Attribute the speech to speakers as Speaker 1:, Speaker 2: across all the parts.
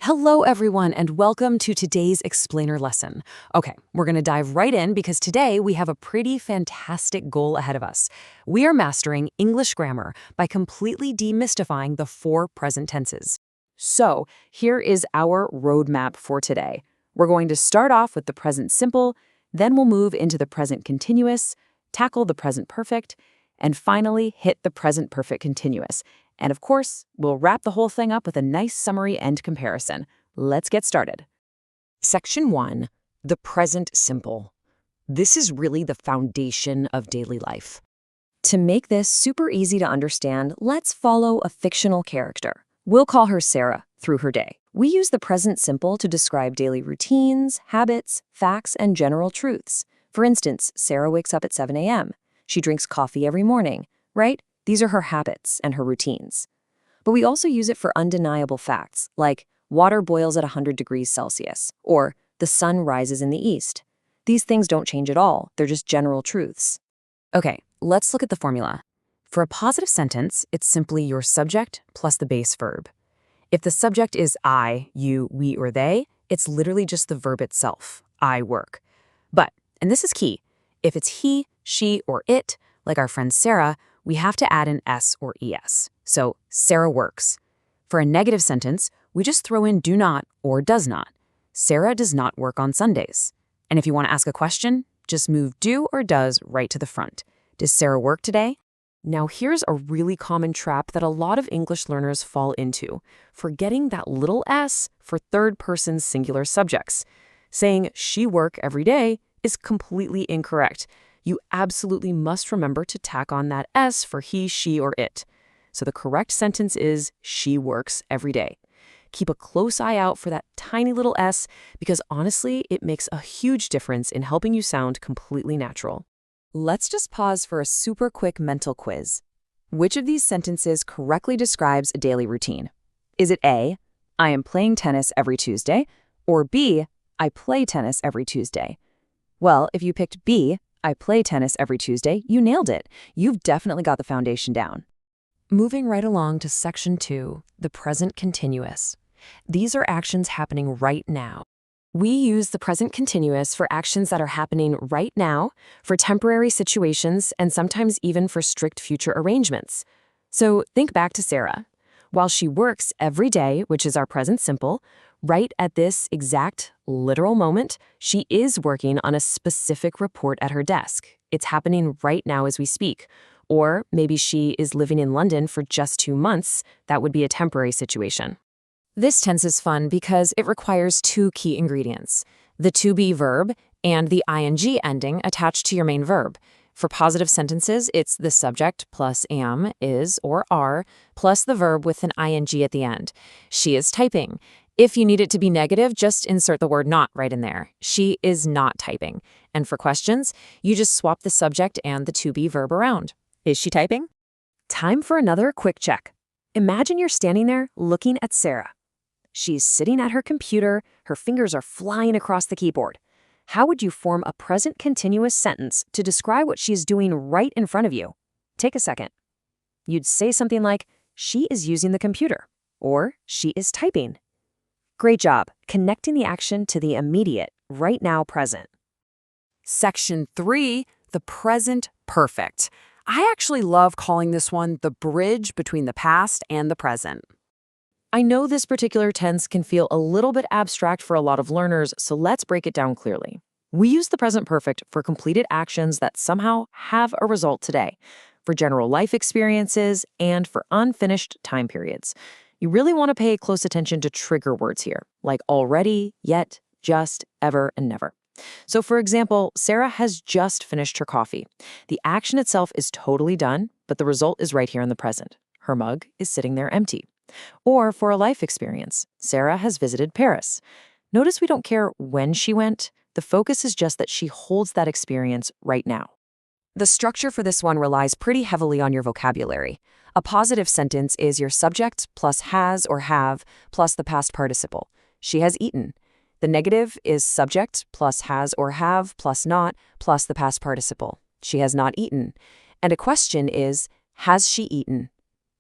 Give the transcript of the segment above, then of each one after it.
Speaker 1: Hello, everyone, and welcome to today's explainer lesson. Okay, we're going to dive right in because today we have a pretty fantastic goal ahead of us. We are mastering English grammar by completely demystifying the four present tenses. So, here is our roadmap for today. We're going to start off with the present simple, then we'll move into the present continuous, tackle the present perfect, and finally hit the present perfect continuous. And of course, we'll wrap the whole thing up with a nice summary and comparison. Let's get started. Section 1, the present simple. This is really the foundation of daily life. To make this super easy to understand, let's follow a fictional character. We'll call her Sarah through her day. We use the present simple to describe daily routines, habits, facts, and general truths. For instance, Sarah wakes up at 7 a.m. She drinks coffee every morning, right? These are her habits and her routines. But we also use it for undeniable facts, like water boils at 100 degrees Celsius, or the sun rises in the east. These things don't change at all, they're just general truths. Okay, let's look at the formula. For a positive sentence, it's simply your subject plus the base verb. If the subject is I, you, we, or they, it's literally just the verb itself, I work. But, and this is key, if it's he, she, or it, like our friend Sarah, we have to add an S or ES. So, Sarah works. For a negative sentence, we just throw in do not or does not. Sarah does not work on Sundays. And if you want to ask a question, just move do or does right to the front. Does Sarah work today? Now here's a really common trap that a lot of English learners fall into, forgetting that little s for third-person singular subjects. Saying she work every day is completely incorrect. You absolutely must remember to tack on that S for he, she, or it. So the correct sentence is, she works every day. Keep a close eye out for that tiny little S because honestly, it makes a huge difference in helping you sound completely natural. Let's just pause for a super quick mental quiz. Which of these sentences correctly describes a daily routine? Is it A, I am playing tennis every Tuesday, or B, I play tennis every Tuesday? Well, if you picked B, I play tennis every Tuesday, you nailed it. You've definitely got the foundation down. Moving right along to section 2, the present continuous. These are actions happening right now. We use the present continuous for actions that are happening right now, for temporary situations, and sometimes even for strict future arrangements. So think back to Sarah. While she works every day, which is our present simple, right at this exact, literal moment, she is working on a specific report at her desk. It's happening right now as we speak. Or maybe she is living in London for just 2 months. That would be a temporary situation. This tense is fun because it requires 2 key ingredients, the to be verb and the ing ending attached to your main verb. For positive sentences, it's the subject plus am, is, or are, plus the verb with an ing at the end. She is typing. If you need it to be negative, just insert the word not right in there. She is not typing. And for questions, you just swap the subject and the to be verb around. Is she typing? Time for another quick check. Imagine you're standing there looking at Sarah. She's sitting at her computer, her fingers are flying across the keyboard. How would you form a present continuous sentence to describe what she's doing right in front of you? Take a second. You'd say something like, she is using the computer, or she is typing. Great job, connecting the action to the immediate, right now present. Section 3, the present perfect. I actually love calling this one the bridge between the past and the present. I know this particular tense can feel a little bit abstract for a lot of learners, so let's break it down clearly. We use the present perfect for completed actions that somehow have a result today, for general life experiences, and for unfinished time periods. You really want to pay close attention to trigger words here, like already, yet, just, ever, and never. So for example, Sarah has just finished her coffee. The action itself is totally done, but the result is right here in the present. Her mug is sitting there empty. Or for a life experience, Sarah has visited Paris. Notice we don't care when she went. The focus is just that she holds that experience right now. The structure for this one relies pretty heavily on your vocabulary. A positive sentence is your subject plus has or have plus the past participle. She has eaten. The negative is subject plus has or have plus not plus the past participle. She has not eaten. And a question is, has she eaten?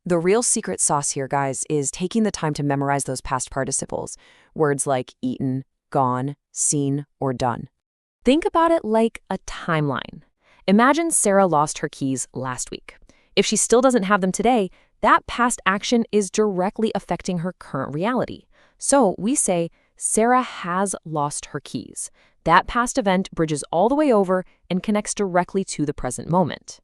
Speaker 1: The real secret sauce here, guys, is taking the time to memorize those past participles, words like eaten, gone, seen, or done. Think about it like a timeline. Imagine Sarah lost her keys last week. If she still doesn't have them today, that past action is directly affecting her current reality. So we say, Sarah has lost her keys. That past event bridges all the way over and connects directly to the present moment.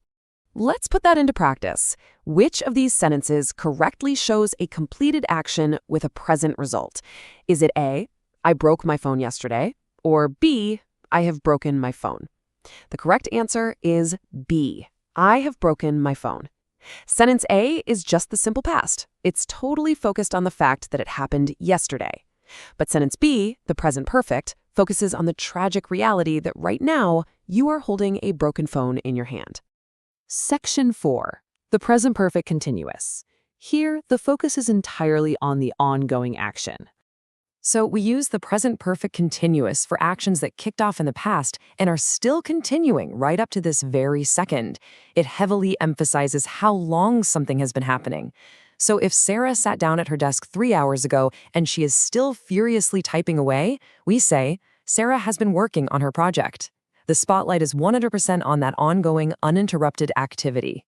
Speaker 1: Let's put that into practice. Which of these sentences correctly shows a completed action with a present result? Is it A, I broke my phone yesterday, or B, I have broken my phone? The correct answer is B, I have broken my phone. Sentence A is just the simple past. It's totally focused on the fact that it happened yesterday. But sentence B, the present perfect, focuses on the tragic reality that right now you are holding a broken phone in your hand. Section 4, the present perfect continuous. Here, the focus is entirely on the ongoing action. So we use the present perfect continuous for actions that kicked off in the past and are still continuing right up to this very second. It heavily emphasizes how long something has been happening. So if Sarah sat down at her desk 3 hours ago and she is still furiously typing away, we say, Sarah has been working on her project. The spotlight is 100% on that ongoing, uninterrupted activity.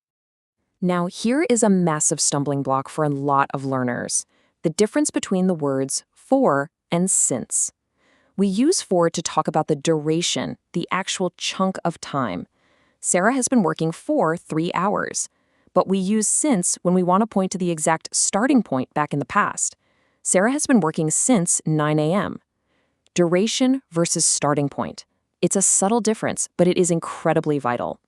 Speaker 1: Now, here is a massive stumbling block for a lot of learners: the difference between the words for and since. We use for to talk about the duration, the actual chunk of time. Sarah has been working for 3 hours. But we use since when we want to point to the exact starting point back in the past. Sarah has been working since 9 a.m. Duration versus starting point. It's a subtle difference, but it is incredibly vital.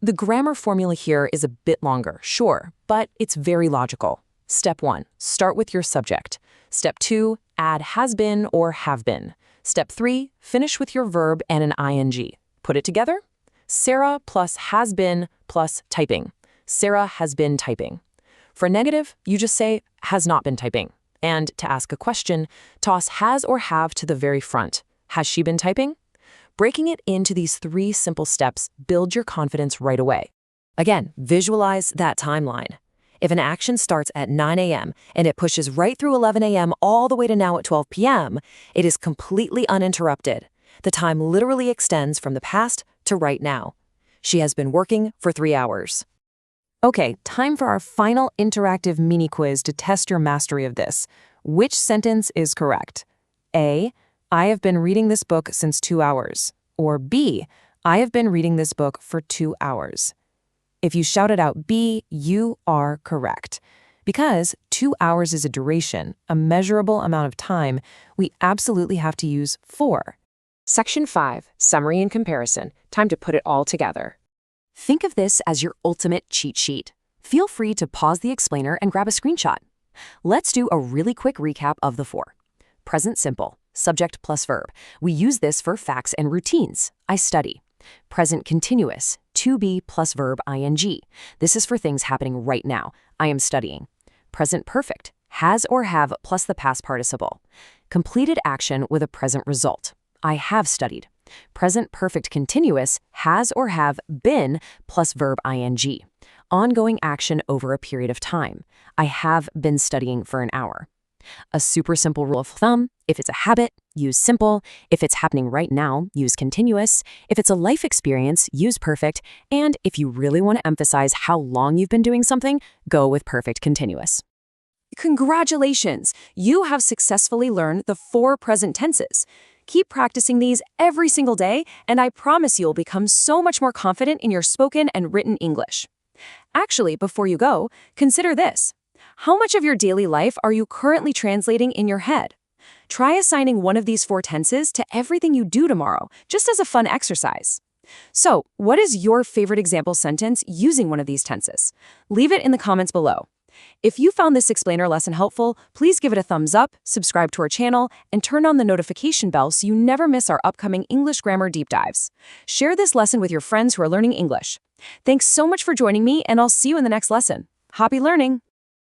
Speaker 1: The grammar formula here is a bit longer, sure, but it's very logical. Step 1, start with your subject. Step 2, add has been or have been. Step 3, finish with your verb and an ing. Put it together? Sarah plus has been plus typing. Sarah has been typing. For negative, you just say has not been typing. And to ask a question, toss has or have to the very front. Has she been typing? Breaking it into these 3 simple steps build your confidence right away. Again, visualize that timeline. If an action starts at 9 a.m. and it pushes right through 11 a.m. all the way to now at 12 p.m., it is completely uninterrupted. The time literally extends from the past to right now. She has been working for 3 hours. Okay, time for our final interactive mini quiz to test your mastery of this. Which sentence is correct? A, I have been reading this book since 2 hours. Or B, I have been reading this book for 2 hours. If you shouted out B, you are correct. Because 2 hours is a duration, a measurable amount of time, we absolutely have to use for. Section 5, Summary and Comparison. Time to put it all together. Think of this as your ultimate cheat sheet. Feel free to pause the explainer and grab a screenshot. Let's do a really quick recap of the 4. Present simple, subject plus verb. We use this for facts and routines. I study. Present continuous, to be plus verb ing. This is for things happening right now. I am studying. Present perfect, has or have plus the past participle. Completed action with a present result. I have studied. Present perfect continuous, has or have been plus verb ing. Ongoing action over a period of time. I have been studying for an hour. A super simple rule of thumb: if it's a habit, use simple. If it's happening right now, use continuous. If it's a life experience, use perfect. And if you really want to emphasize how long you've been doing something, go with perfect continuous. Congratulations! You have successfully learned the 4 present tenses. Keep practicing these every single day, and I promise you'll become so much more confident in your spoken and written English. Actually, before you go, consider this. How much of your daily life are you currently translating in your head? Try assigning one of these 4 tenses to everything you do tomorrow, just as a fun exercise. So, what is your favorite example sentence using one of these tenses? Leave it in the comments below. If you found this explainer lesson helpful, please give it a thumbs up, subscribe to our channel, and turn on the notification bell so you never miss our upcoming English grammar deep dives. Share this lesson with your friends who are learning English. Thanks so much for joining me, and I'll see you in the next lesson. Happy learning!